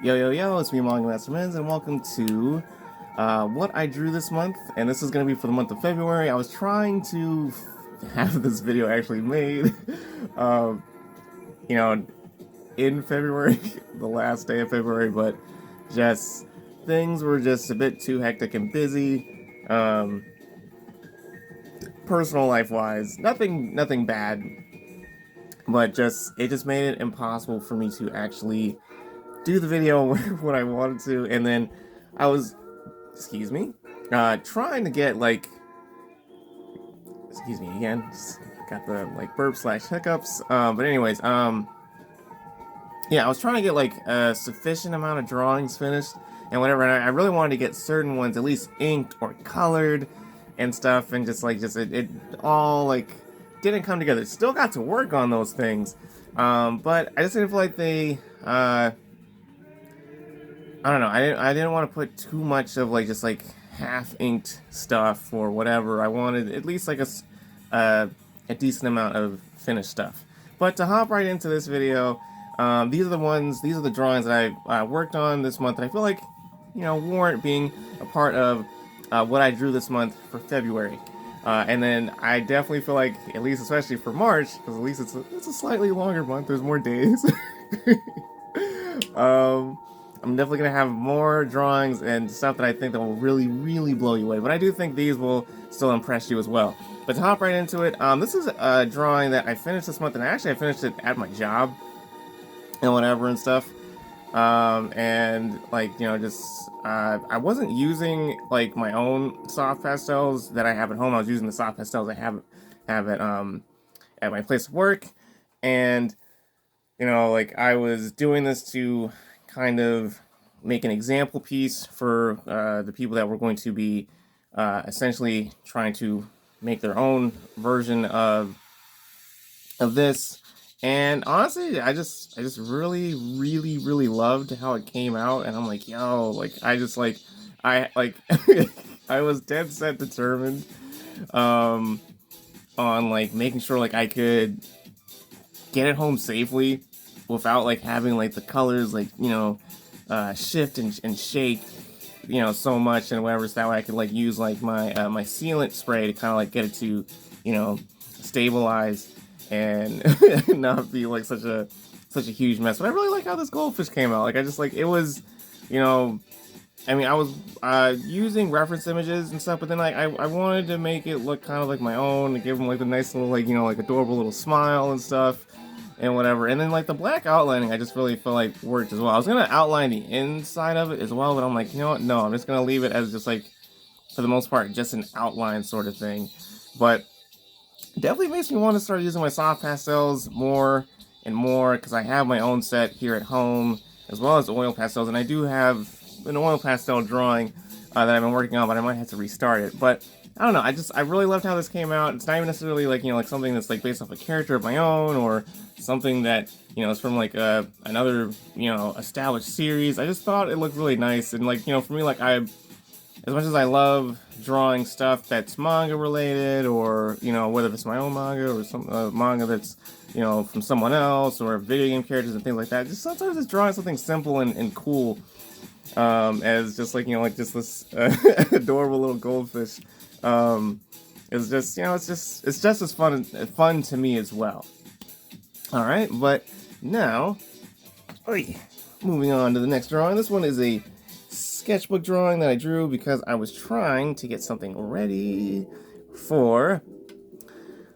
Yo, yo, yo, it's me, Manga Menz, and welcome to what I drew this month. And this is going to be for the month of February. I was trying to have this video actually made, uh, you know, in February, the last day of February, but just things were just a bit too hectic and busy. Personal life wise, nothing bad, but it just made it impossible for me to actually do the video when I wanted to. And then I was, excuse me, trying to get like, excuse me again, just got the like burp slash hiccups. But anyways, yeah, I was trying to get like a sufficient amount of drawings finished and whatever. And I really wanted to get certain ones at least inked or colored and stuff, and it all like didn't come together. Still got to work on those things, but I just didn't feel like they. I don't know. I didn't want to put too much of like just like half inked stuff or whatever. I wanted at least like a decent amount of finished stuff. But to hop right into this video, these are the drawings that I worked on this month. And I feel like, warrant being a part of what I drew this month for February. And then I definitely feel like, at least especially for March, because at least it's a slightly longer month. There's more days. um, I'm definitely gonna have more drawings and stuff that I think that will really, really blow you away. But I do think these will still impress you as well. But to hop right into it, this is a drawing that I finished this month, and actually I finished it at my job and whatever and stuff. And like I wasn't using like my own soft pastels that I have at home. I was using the soft pastels I have at my place of work, and like I was doing this to kind of make an example piece for the people that were going to be essentially trying to make their own version of this. And honestly, I just really, really, really loved how it came out. And I'm like, yo, like I like I was dead set determined um on like making sure like I could get it home safely without like having like the colors like shift and shake so much and whatever, so that way I could like use like my sealant spray to kind of like get it to stabilize and not be like such a huge mess. But I really like how this goldfish came out. Like I just like it was you know I mean, I was using reference images and stuff, but then like I wanted to make it look kind of like my own, and give them like the nice little like like adorable little smile and stuff and whatever. And then like the black outlining, I just really feel like worked as well. I was gonna outline the inside of it as well, but I'm like, you know what? No, I'm just gonna leave it as just like, for the most part, just an outline sort of thing. But definitely makes me want to start using my soft pastels more and more, because I have my own set here at home as well as oil pastels, and I do have an oil pastel drawing that I've been working on, but I might have to restart it. But I don't know. I really loved how this came out. It's not even necessarily like like something that's like based off a character of my own, or something that is from like another established series. I just thought it looked really nice, and like for me, like as much as I love drawing stuff that's manga related, or whether it's my own manga or some manga that's from someone else, or video game characters and things like that, just sometimes just drawing something simple and cool, as just like like just this adorable little goldfish, is just it's just as fun to me as well. All right, but now, moving on to the next drawing. This one is a sketchbook drawing that I drew because I was trying to get something ready for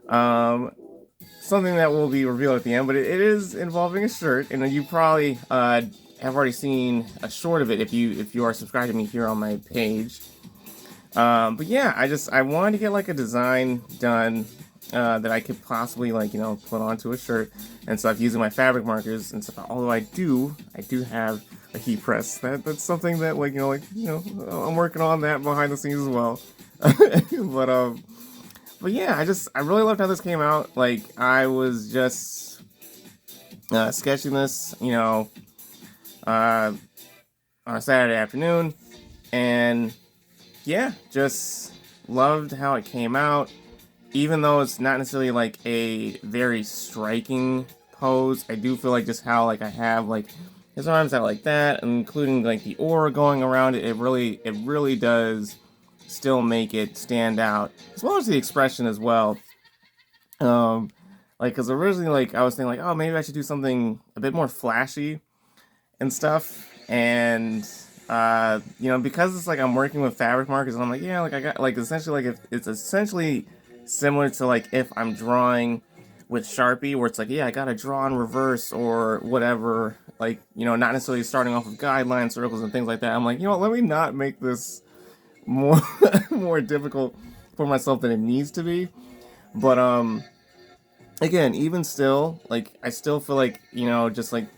something that will be revealed at the end, but it is involving a shirt, and you probably have already seen a short of it if you are subscribed to me here on my page. But yeah, I wanted to get like a design done that I could possibly like put onto a shirt and stuff using my fabric markers and stuff. Although I do have a heat press. That's something that I'm working on that behind the scenes as well. But yeah, I really loved how this came out. Like I was just sketching this on a Saturday afternoon, and yeah, just loved how it came out. Even though it's not necessarily like a very striking pose, I do feel like just how like I have like his arms out like that, including like the aura going around it. It really does still make it stand out, as well as the expression as well. Um, like, cause originally, like, I was thinking, like, oh, maybe I should do something a bit more flashy and stuff. And because it's like I'm working with fabric markers, and I'm like, yeah, like I got like essentially like if it's essentially similar to like if I'm drawing with Sharpie, where it's like, yeah, I gotta draw in reverse or whatever, like, not necessarily starting off with guidelines, circles, and things like that. I'm like, let me not make this more more difficult for myself than it needs to be. But again, even still, like I still feel like just like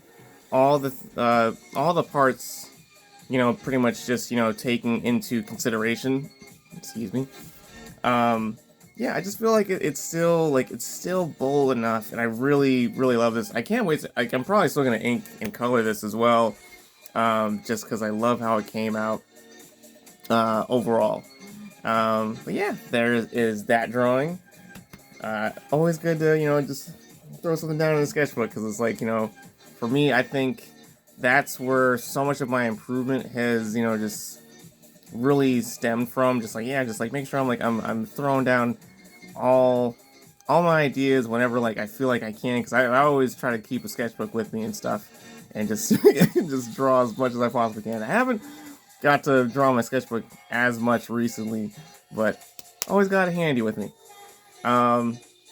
all the parts, pretty much just taking into consideration. Excuse me. Yeah, I just feel like it's still bold enough, and I really really love this. I can't wait. I'm probably still gonna ink and color this as well, just because I love how it came out overall. But yeah, there is that drawing. Always good to just throw something down in the sketchbook, because it's like for me, I think that's where so much of my improvement has just really stemmed from. Just like, yeah, just like make sure I'm throwing down all my ideas whenever like I feel like I can, because I always try to keep a sketchbook with me and stuff, and just just draw as much as I possibly can. I haven't got to draw my sketchbook as much recently, but always got it handy with me.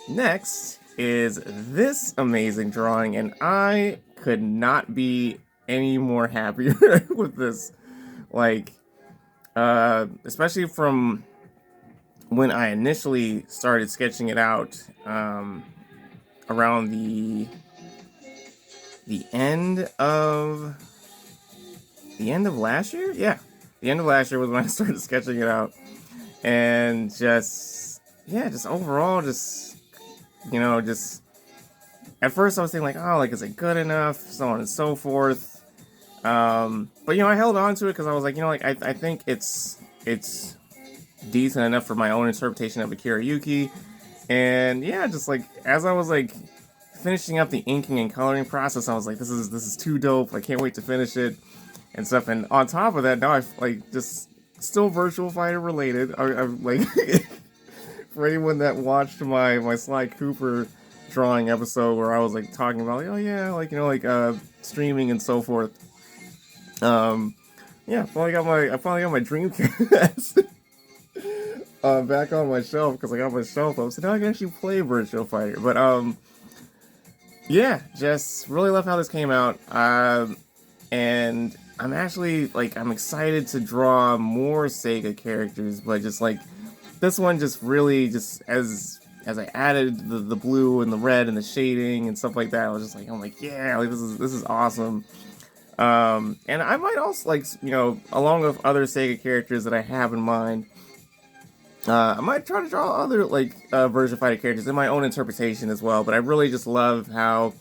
Next is this amazing drawing, and I could not be any more happier with this. Like, especially from when I initially started sketching it out, around the end of last year. Yeah, the end of last year was when I started sketching it out, and just overall, just at first I was thinking like, oh, like, is it good enough, so on and so forth. But I held on to it because I was like, like I think it's decent enough for my own interpretation of Akira Yuki. And yeah, just like as I was like finishing up the inking and coloring process, I was like, this is too dope. I can't wait to finish it and stuff. And on top of that, now I like just still Virtual Fighter related. I'm like for anyone that watched my Sly Cooper drawing episode where I was like talking about like, oh yeah, like streaming and so forth. Yeah, I finally got my Dreamcast back on my shelf, because I got my shelf up, so now I can actually play Virtual Fighter. But yeah, just really love how this came out. And I'm actually like I'm excited to draw more Sega characters, but just like this one just really just as I added the blue and the red and the shading and stuff like that, I was just like, I'm like, yeah, like this is awesome. And I might also like along with other Sega characters that I have in mind, I might try to draw other like Virtua Fighter characters in my own interpretation as well. But I really just love how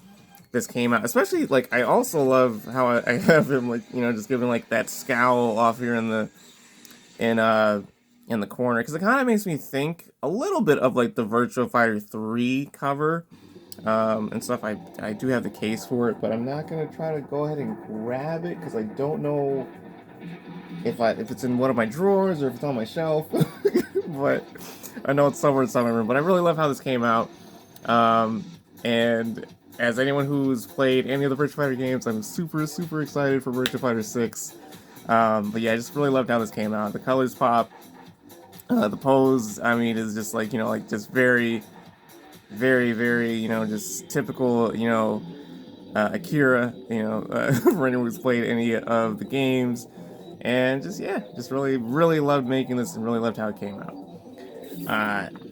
this came out, especially like I also love how I have him like just giving like that scowl off here in the corner, because it kind of makes me think a little bit of like the Virtua Fighter 3 cover and stuff. I do have the case for it, but I'm not gonna try to go ahead and grab it because I don't know if it's in one of my drawers or if it's on my shelf. But I know it's somewhere in my room. But I really love how this came out. And as anyone who's played any of the Virtua Fighter games, I'm super super excited for Virtua Fighter 6. But yeah, I just really loved how this came out. The colors pop. The pose, I mean, is just like like just very, very, very just typical Akira. For anyone who's played any of the games, and just just really really loved making this and really loved how it came out.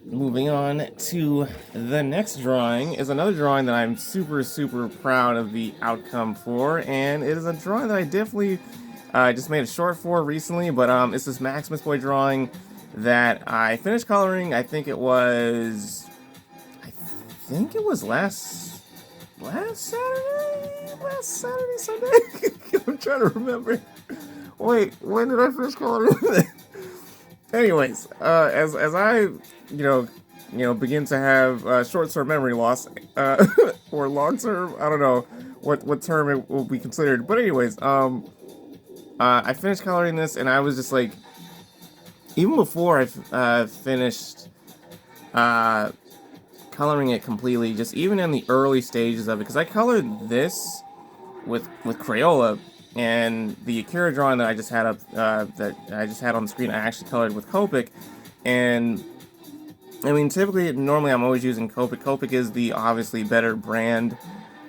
Moving on to the next drawing is another drawing that I'm super super proud of the outcome for, and it is a drawing that I definitely just made a short for recently, but it's this Maximus Boy drawing that I finished coloring. I think it was last Saturday, Sunday. I'm trying to remember. Wait, when did I finish coloring? Anyways, as I begin to have short-term memory loss, or long-term, I don't know, what term it will be considered. But anyways, I finished coloring this, and I was just like, even before I finished uh, coloring it completely, just even in the early stages of it, because I colored this with Crayola, and the Akira drawing that I just had up that I just had on the screen, I actually colored with Copic, and I mean, typically, normally I'm always using Copic. Copic is the obviously better brand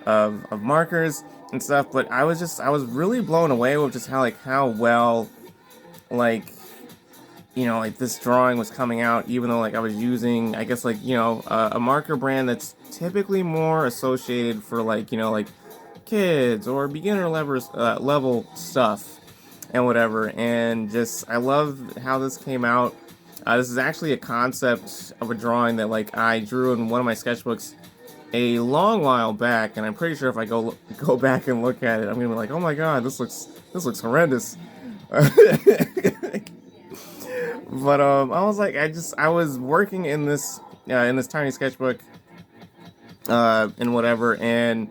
of markers and stuff, but I was really blown away with just how well, like, like this drawing was coming out, even though like I was using, I guess, like, a marker brand that's typically more associated for, like, like kids or beginner level stuff and whatever. And just, I love how this came out. This is actually a concept of a drawing that, like, I drew in one of my sketchbooks a long while back, and I'm pretty sure if I go back and look at it, I'm gonna be like, oh my god, this looks horrendous. But I was like, I was working in this tiny sketchbook and whatever, and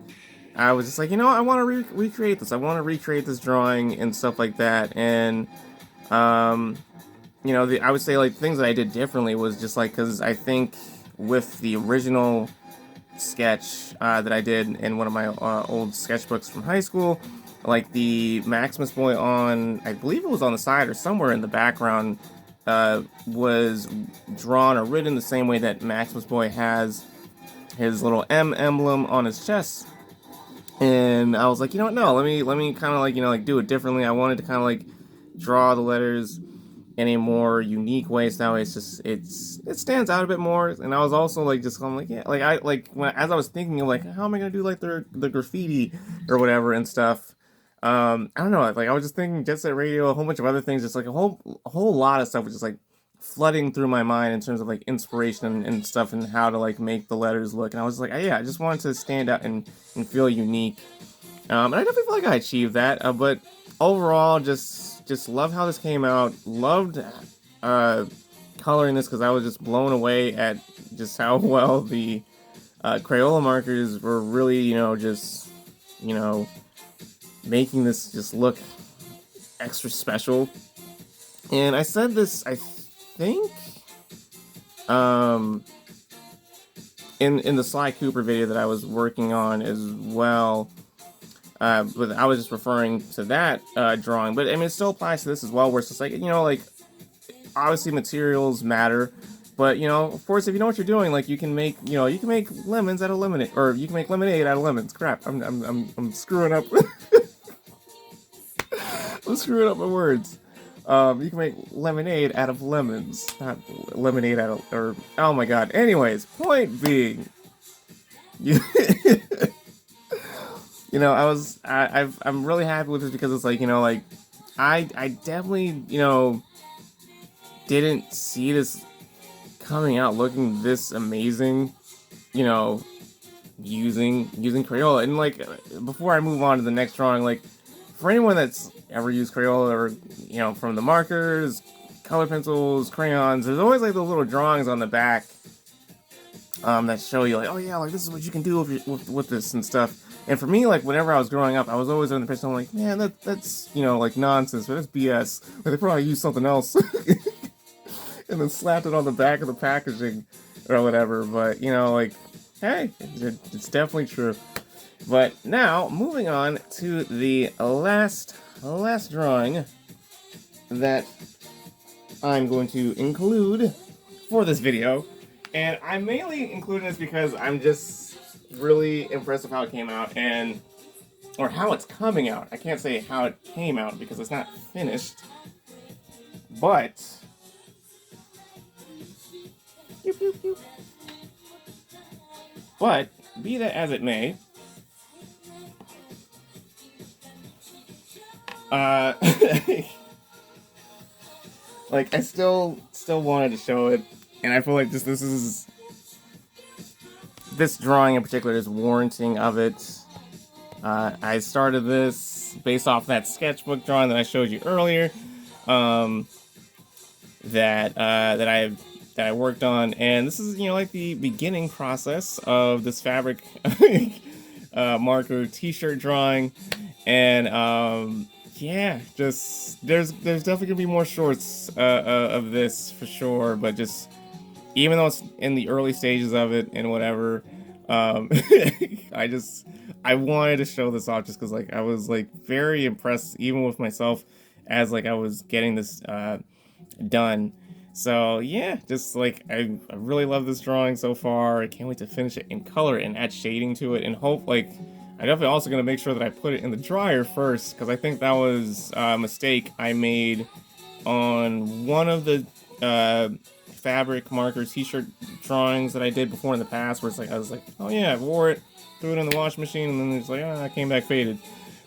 I was just like, I want to recreate this. I want to recreate this drawing and stuff like that. And I would say, like, things that I did differently was just like, because I think with the original sketch that I did in one of my old sketchbooks from high school, like the Maximus Boy on, I believe it was on the side or somewhere in the background, was drawn or written the same way that Maximus Boy has his little M emblem on his chest. And I was like, no, let me kind of, like, like, do it differently. I wanted to kind of, like, draw the letters in a more unique way, so that way it stands out a bit more. And I was also like, just kind of like, yeah, like, as I was thinking of, like, how am I gonna do, like, the graffiti or whatever and stuff. I don't know, like, I was just thinking Jet Set Radio, a whole bunch of other things, just like a whole lot of stuff was just like flooding through my mind in terms of, like, inspiration and stuff, and how to, like, make the letters look. And I was like, yeah, I just wanted to stand out and feel unique. And I definitely feel like I achieved that. But overall, just love how this came out. Loved coloring this, because I was just blown away at just how well the Crayola markers were really, just, making this just look extra special. And I said this, I think, in the Sly Cooper video that I was working on as well. But I was just referring to that drawing, but I mean, it still applies to this as well, where it's just like, like, obviously materials matter, but, of course, if you know what you're doing, like, you can make lemons out of lemonade, or you can make lemonade out of lemons. Crap, I'm screwing up. I'm screwing up my words. You can make lemonade out of lemons, not lemonade out of, or, oh my god. Anyways, point being, I'm really happy with this, because it's like, like, I definitely, didn't see this coming out looking this amazing, using Crayola. And, like, before I move on to the next drawing, like, for anyone that's ever used Crayola, or, from the markers, color pencils, crayons, there's always, like, those little drawings on the back that show you, like, oh yeah, like, this is what you can do with this and stuff. And for me, like, whenever I was growing up, I was always under the impression, I'm like, man, that's like, nonsense, but that's BS. Like, they probably used something else and then slapped it on the back of the packaging or whatever. But, like, hey, it's definitely true. But now, moving on to the last drawing that I'm going to include for this video. And I'm mainly including this because I'm just really impressed with how it came out, or how it's coming out. I can't say how it came out because it's not finished. But but be that as it may, like, I still wanted to show it, and I feel like this drawing in particular is warranting of it. I started this based off that sketchbook drawing that I showed you earlier, that I worked on, and this is, like, the beginning process of this fabric marker t-shirt drawing, and yeah, just there's definitely gonna be more shorts of this for sure, but just even though it's in the early stages of it and whatever, um, I wanted to show this off just because like I was like very impressed even with myself as like I was getting this done. So yeah, just like I really love this drawing so far. I can't wait to finish it in color and add shading to it, and hope like I'm definitely also gonna make sure that I put it in the dryer first, because I think that was a mistake I made on one of the fabric marker t-shirt drawings that I did before in the past, where it's like I was like, oh yeah, I wore it, threw it in the washing machine, and then it's like, I came back faded.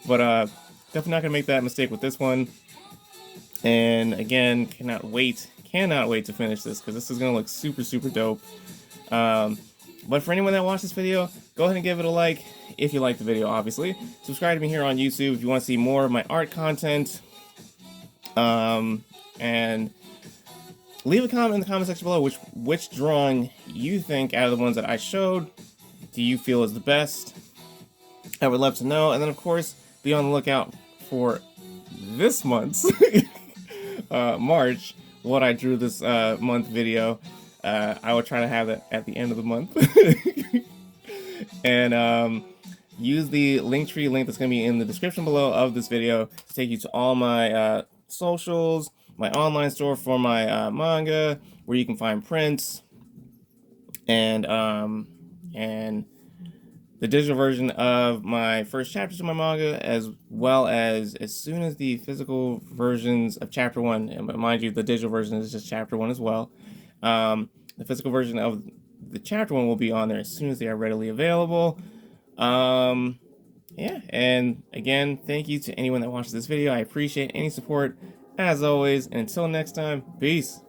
But definitely not gonna make that mistake with this one. And again, cannot wait to finish this, because this is gonna look super dope. But for anyone that watched this video, go ahead and give it a like if you liked the video, obviously. Subscribe to me here on YouTube if you want to see more of my art content. And leave a comment in the comment section below which drawing you think out of the ones that I showed do you feel is the best. I would love to know. And then of course, be on the lookout for this month's March, what I drew this month video. I will try to have that at the end of the month. And use the Linktree link that's going to be in the description below of this video to take you to all my socials, my online store for my manga, where you can find prints, and the digital version of my first chapters of my manga, as well as soon as the physical versions of chapter 1, and mind you, the digital version is just chapter 1 as well. The physical version of the chapter 1 will be on there as soon as they are readily available. Yeah, and again, thank you to anyone that watches this video. I appreciate any support, as always, and until next time, peace.